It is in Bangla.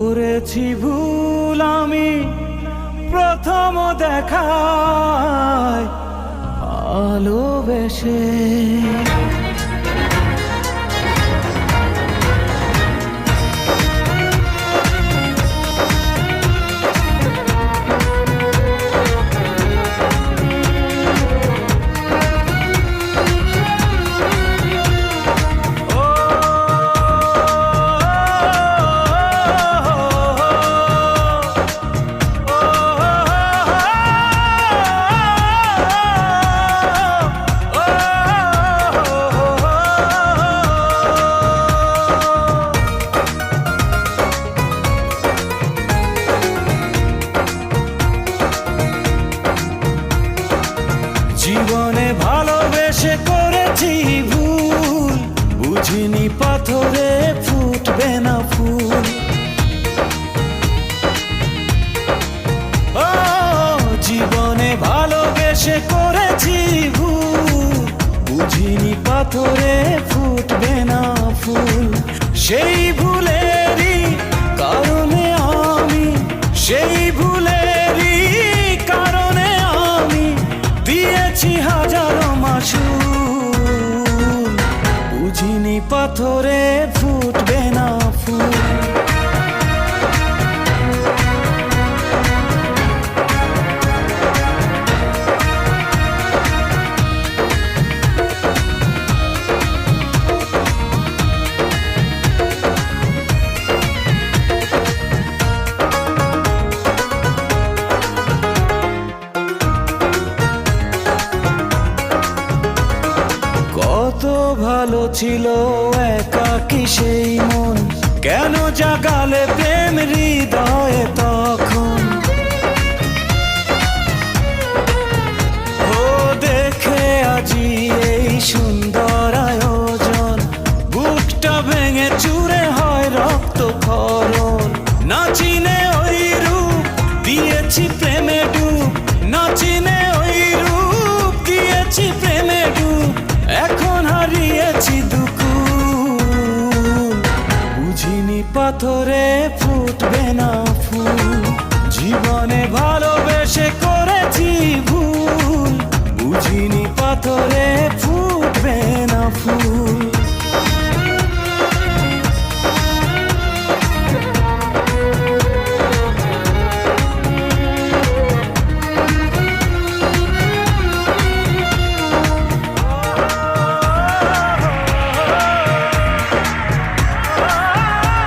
করেছি ভুল আমি প্রথম দেখায় ভালোবেসে। জীবনে ভালোবেসে করেছি ভুল, বুঝিনি পাথরে ফুটবে না ফুল। ও জীবনে ভালোবেসে করেছি ভুল, বুঝিনি পাথরে ফুটবে না ফুল। সেই ভুলেরই কারণে আমি, সেই ভুলেরই কারণে আমি দিয়েছি হাজারো মাসুল, বুঝিনি পাথরে ফুটবে না ফুল। কত ভালো ছিল একাকী সেই মন, কেন জাগালে প্রেম হৃদয়ে তখন। ও দেখে আজি এই সুন্দর আয়োজন, বুকটা ভেঙে চুরে হয় রক্ত ক্ষরণ। না চিনে ওই রূপ দিয়েছি প্রেমে ডুব, না চিনে ওই রূপ দিয়েছি প্রেমে ডুব। এখন হারিয়েছি দুকুল, বুঝিনি পাথরে ফুটবে না ফুল। জীবনে ভালোবেসে করেছি ভুল, বুঝিনি পাথরে ফুটবে না ফুল।